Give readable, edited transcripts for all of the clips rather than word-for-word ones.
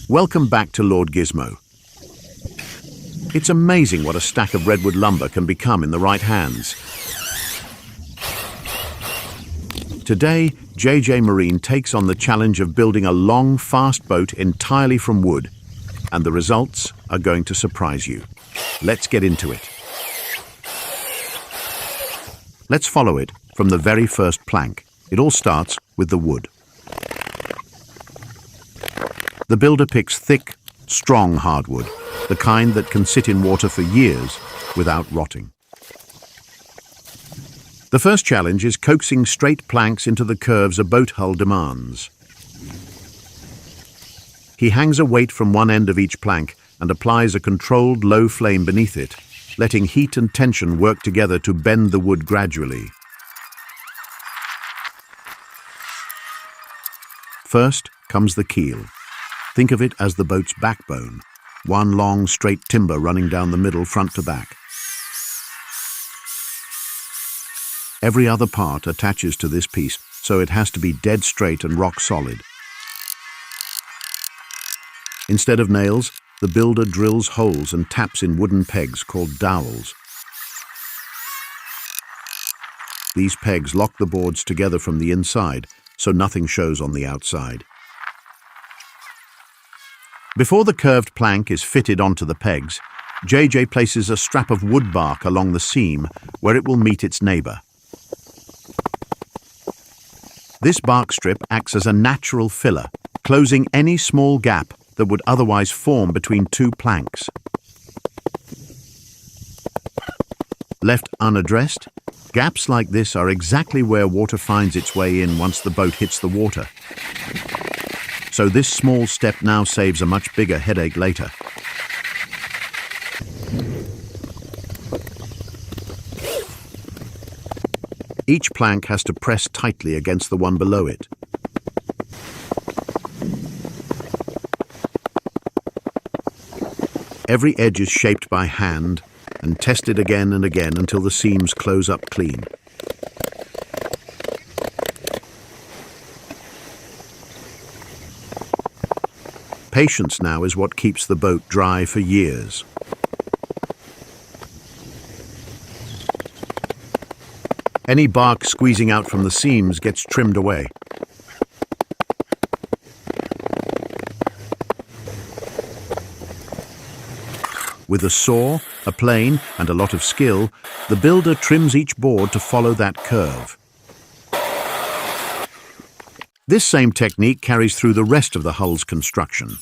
Welcome back to Lord Gizmo. It's amazing what a stack of redwood lumber can become in the right hands. Today, JJ Marine takes on the challenge of building a long, fast boat entirely from wood, and the results are going to surprise you. Let's get into it. Let's follow it from the very first plank. It all starts with the wood. The builder picks thick, strong hardwood, the kind that can sit in water for years without rotting. The first challenge is coaxing straight planks into the curves a boat hull demands. He hangs a weight from one end of each plank and applies a controlled low flame beneath it, letting heat and tension work together to bend the wood gradually. First comes the keel. Think of it as the boat's backbone, one long straight timber running down the middle front to back. Every other part attaches to this piece, so it has to be dead straight and rock solid. Instead of nails, the builder drills holes and taps in wooden pegs called dowels. These pegs lock the boards together from the inside, so nothing shows on the outside. Before the curved plank is fitted onto the pegs, JJ places a strap of wood bark along the seam where it will meet its neighbor. This bark strip acts as a natural filler, closing any small gap that would otherwise form between two planks. Left unaddressed, gaps like this are exactly where water finds its way in once the boat hits the water. So this small step now saves a much bigger headache later. Each plank has to press tightly against the one below it. Every edge is shaped by hand and tested again and again until the seams close up clean. Patience now is what keeps the boat dry for years. Any bark squeezing out from the seams gets trimmed away. With a saw, a plane, and a lot of skill, the builder trims each board to follow that curve. This same technique carries through the rest of the hull's construction.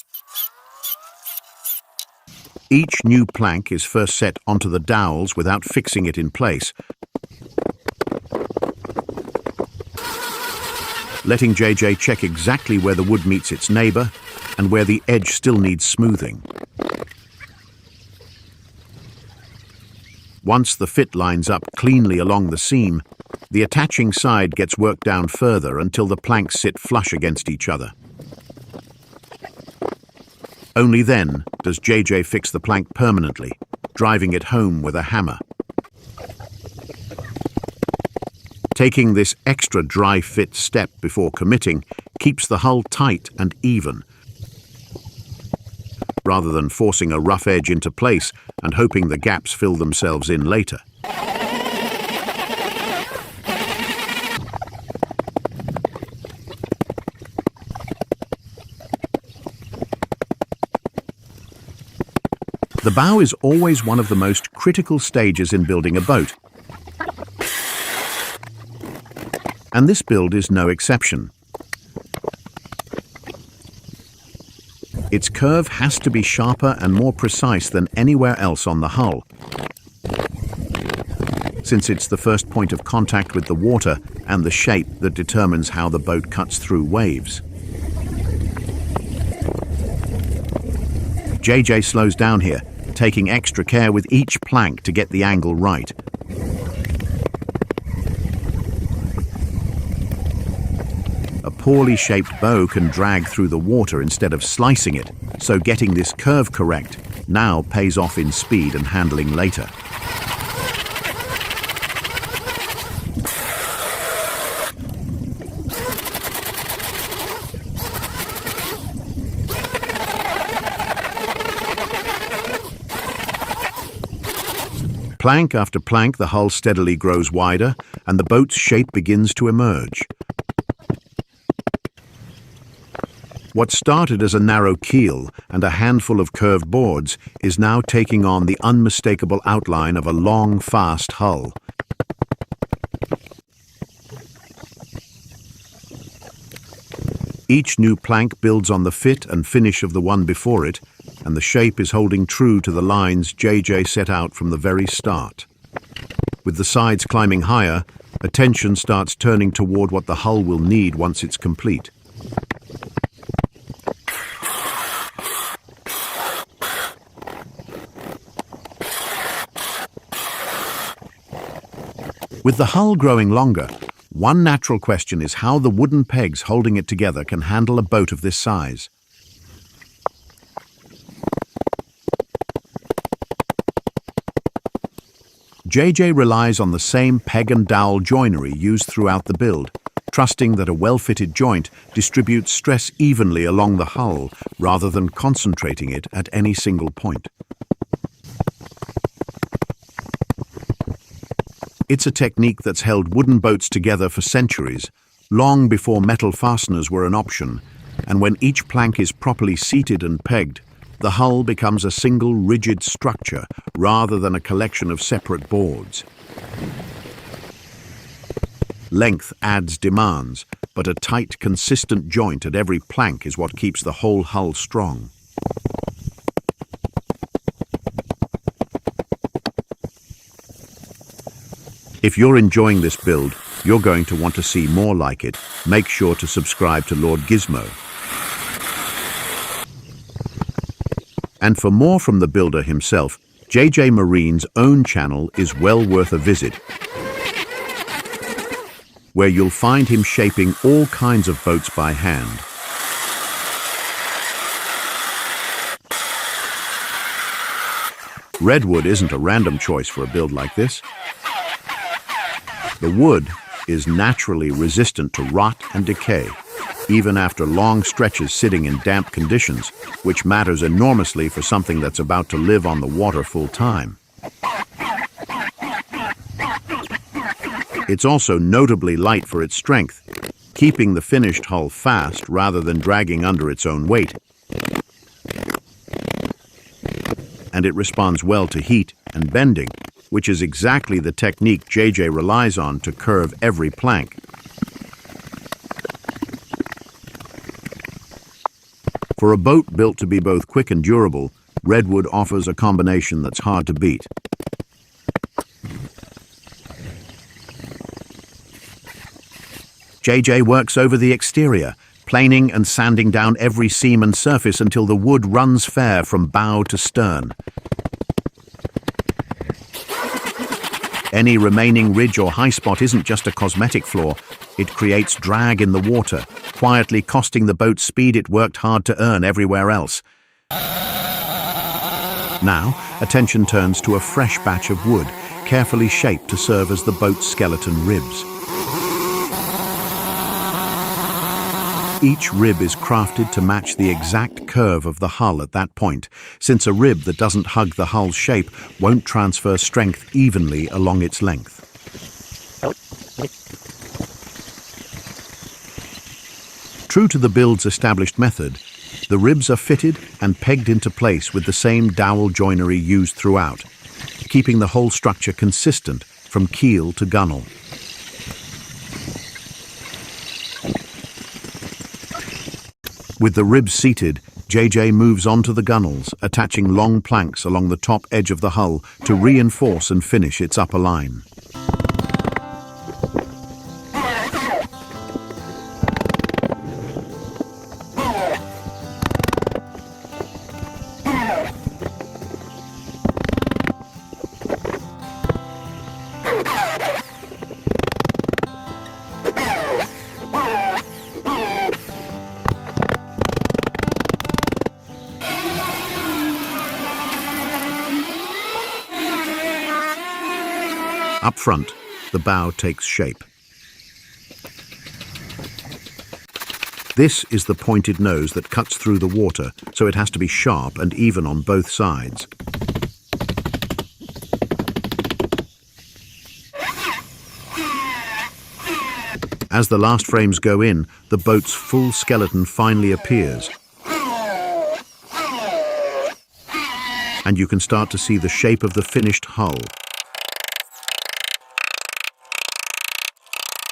Each new plank is first set onto the dowels without fixing it in place, letting JJ check exactly where the wood meets its neighbor and where the edge still needs smoothing. Once the fit lines up cleanly along the seam, the attaching side gets worked down further until the planks sit flush against each other. Only then does JJ fix the plank permanently, driving it home with a hammer. Taking this extra dry fit step before committing keeps the hull tight and even, rather than forcing a rough edge into place and hoping the gaps fill themselves in later. The bow is always one of the most critical stages in building a boat, and this build is no exception. Its curve has to be sharper and more precise than anywhere else on the hull, since it's the first point of contact with the water and the shape that determines how the boat cuts through waves. JJ slows down here, taking extra care with each plank to get the angle right. A poorly shaped bow can drag through the water instead of slicing it, so getting this curve correct now pays off in speed and handling later. Plank after plank, the hull steadily grows wider, and the boat's shape begins to emerge. What started as a narrow keel and a handful of curved boards is now taking on the unmistakable outline of a long, fast hull. Each new plank builds on the fit and finish of the one before it, and the shape is holding true to the lines JJ set out from the very start. With the sides climbing higher, attention starts turning toward what the hull will need once it's complete. With the hull growing longer, one natural question is how the wooden pegs holding it together can handle a boat of this size. JJ relies on the same peg and dowel joinery used throughout the build, trusting that a well-fitted joint distributes stress evenly along the hull rather than concentrating it at any single point. It's a technique that's held wooden boats together for centuries, long before metal fasteners were an option, and when each plank is properly seated and pegged, the hull becomes a single rigid structure rather than a collection of separate boards. Length adds demands, but a tight, consistent joint at every plank is what keeps the whole hull strong. If you're enjoying this build, you're going to want to see more like it. Make sure to subscribe to Lord Gizmo. And for more from the builder himself, JJ Marine's own channel is well worth a visit, where you'll find him shaping all kinds of boats by hand. Redwood isn't a random choice for a build like this. The wood is naturally resistant to rot and decay, even after long stretches sitting in damp conditions, which matters enormously for something that's about to live on the water full time. It's also notably light for its strength, keeping the finished hull fast rather than dragging under its own weight. And it responds well to heat and bending, which is exactly the technique JJ relies on to curve every plank. For a boat built to be both quick and durable, Redwood offers a combination that's hard to beat. JJ works over the exterior, planing and sanding down every seam and surface until the wood runs fair from bow to stern. Any remaining ridge or high spot isn't just a cosmetic flaw, it creates drag in the water, quietly costing the boat speed it worked hard to earn everywhere else. Now, attention turns to a fresh batch of wood, carefully shaped to serve as the boat's skeleton ribs. Each rib is crafted to match the exact curve of the hull at that point, since a rib that doesn't hug the hull's shape won't transfer strength evenly along its length. True to the build's established method, the ribs are fitted and pegged into place with the same dowel joinery used throughout, keeping the whole structure consistent from keel to gunwale. With the ribs seated, JJ moves on to the gunwales, attaching long planks along the top edge of the hull to reinforce and finish its upper line. Up front, the bow takes shape. This is the pointed nose that cuts through the water, so it has to be sharp and even on both sides. As the last frames go in, the boat's full skeleton finally appears. And you can start to see the shape of the finished hull.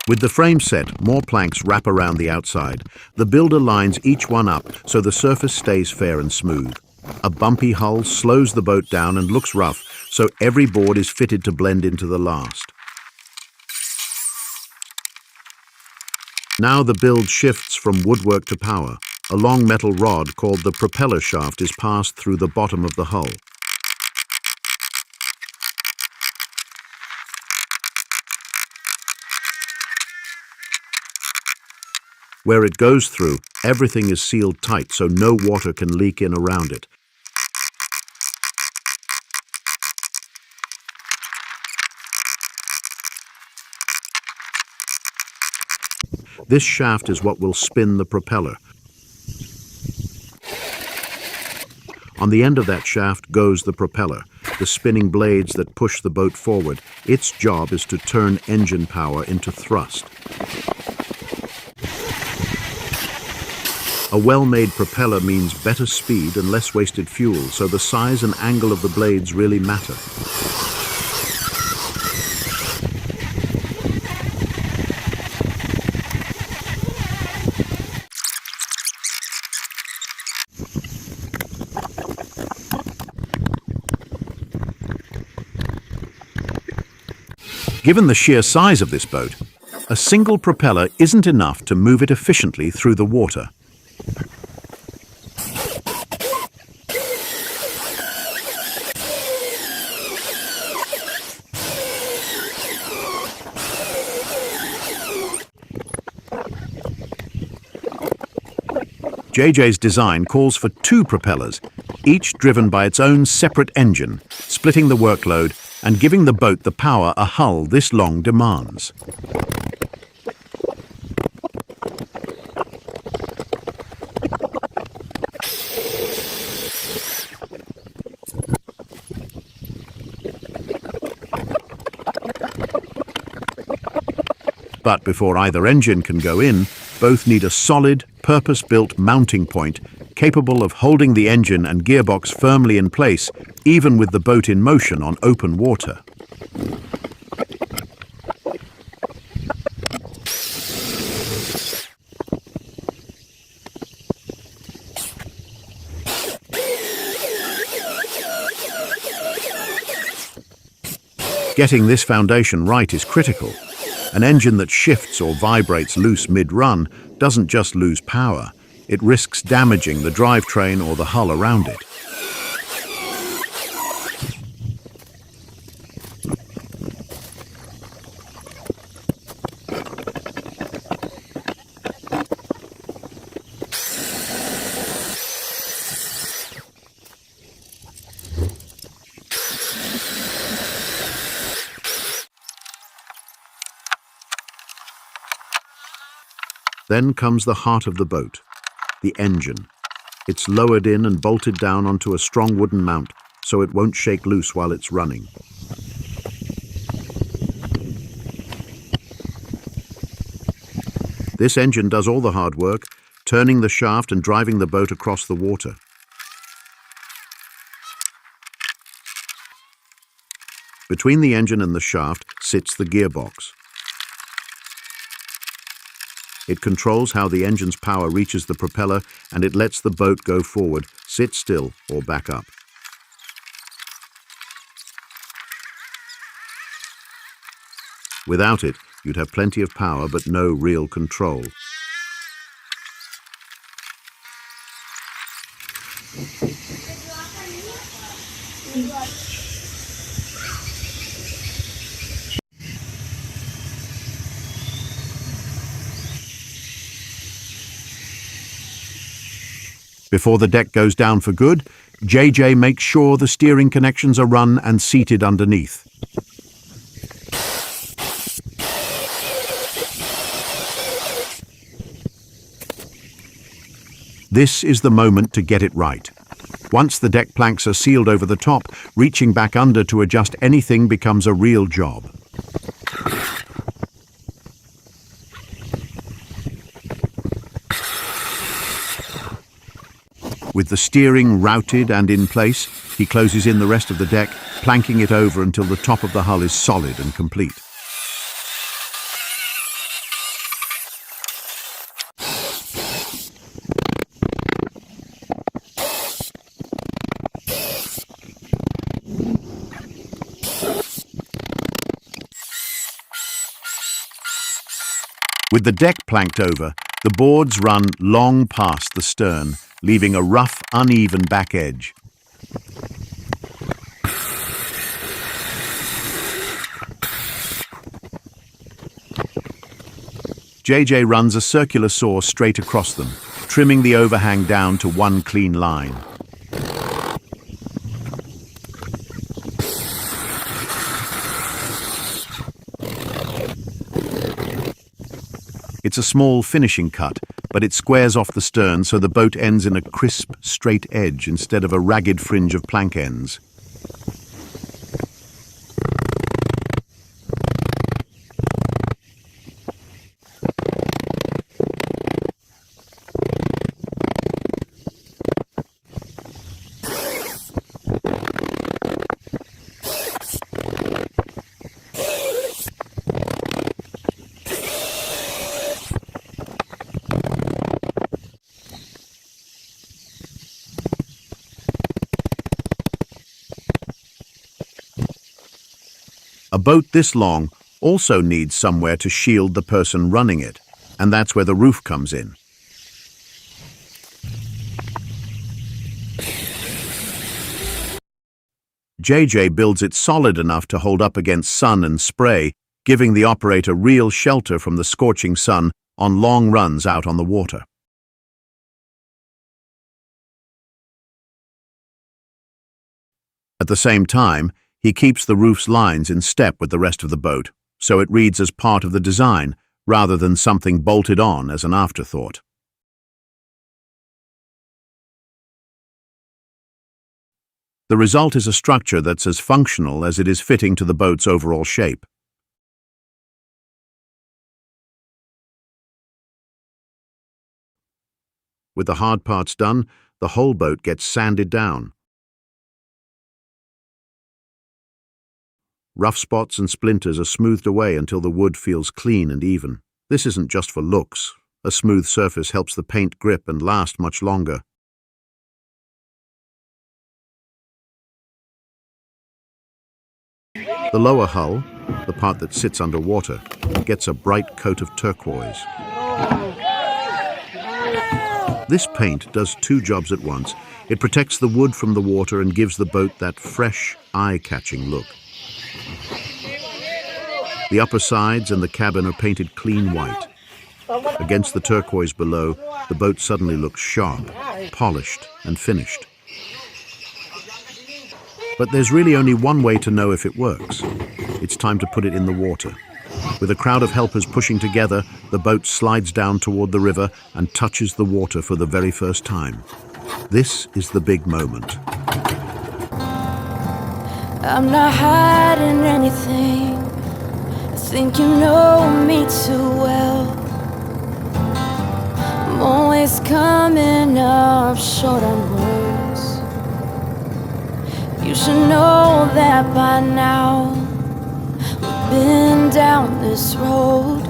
With the frame set, more planks wrap around the outside. The builder lines each one up so the surface stays fair and smooth. A bumpy hull slows the boat down and looks rough, so every board is fitted to blend into the last. Now the build shifts from woodwork to power. A long metal rod called the propeller shaft is passed through the bottom of the hull. Where it goes through, everything is sealed tight so no water can leak in around it. This shaft is what will spin the propeller. On the end of that shaft goes the propeller, the spinning blades that push the boat forward. Its job is to turn engine power into thrust. A well-made propeller means better speed and less wasted fuel, so the size and angle of the blades really matter. Given the sheer size of this boat, a single propeller isn't enough to move it efficiently through the water. JJ's design calls for 2 propellers, each driven by its own separate engine, splitting the workload and giving the boat the power a hull this long demands. But before either engine can go in, both need a solid, purpose-built mounting point capable of holding the engine and gearbox firmly in place, even with the boat in motion on open water. Getting this foundation right is critical. An engine that shifts or vibrates loose mid-run doesn't just lose power, it risks damaging the drivetrain or the hull around it. Then comes the heart of the boat, the engine. It's lowered in and bolted down onto a strong wooden mount so it won't shake loose while it's running. This engine does all the hard work, turning the shaft and driving the boat across the water. Between the engine and the shaft sits the gearbox. It controls how the engine's power reaches the propeller, and it lets the boat go forward, sit still, or back up. Without it, you'd have plenty of power but no real control. Before the deck goes down for good, JJ makes sure the steering connections are run and seated underneath. This is the moment to get it right. Once the deck planks are sealed over the top, reaching back under to adjust anything becomes a real job. With the steering routed and in place, he closes in the rest of the deck, planking it over until the top of the hull is solid and complete. With the deck planked over, the boards run long past the stern, leaving a rough, uneven back edge. JJ runs a circular saw straight across them, trimming the overhang down to one clean line. It's a small finishing cut, but it squares off the stern so the boat ends in a crisp, straight edge instead of a ragged fringe of plank ends. A boat this long also needs somewhere to shield the person running it, and that's where the roof comes in. JJ builds it solid enough to hold up against sun and spray, giving the operator real shelter from the scorching sun on long runs out on the water. At the same time, he keeps the roof's lines in step with the rest of the boat, so it reads as part of the design, rather than something bolted on as an afterthought. The result is a structure that's as functional as it is fitting to the boat's overall shape. With the hard parts done, the whole boat gets sanded down. Rough spots and splinters are smoothed away until the wood feels clean and even. This isn't just for looks. A smooth surface helps the paint grip and last much longer. The lower hull, the part that sits underwater, gets a bright coat of turquoise. This paint does two jobs at once. It protects the wood from the water and gives the boat that fresh, eye-catching look. The upper sides and the cabin are painted clean white. Against the turquoise below, the boat suddenly looks sharp, polished, and finished. But there's really only one way to know if it works. It's time to put it in the water. With a crowd of helpers pushing together, the boat slides down toward the river and touches the water for the very first time. This is the big moment. I'm not hiding anything. I think you know me too well. I'm always coming up short on words. You should know that by now. We've been down this road,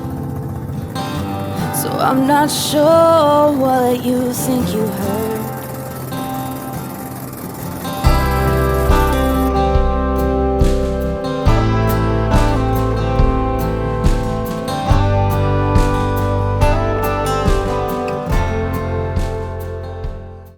so I'm not sure what you think you heard.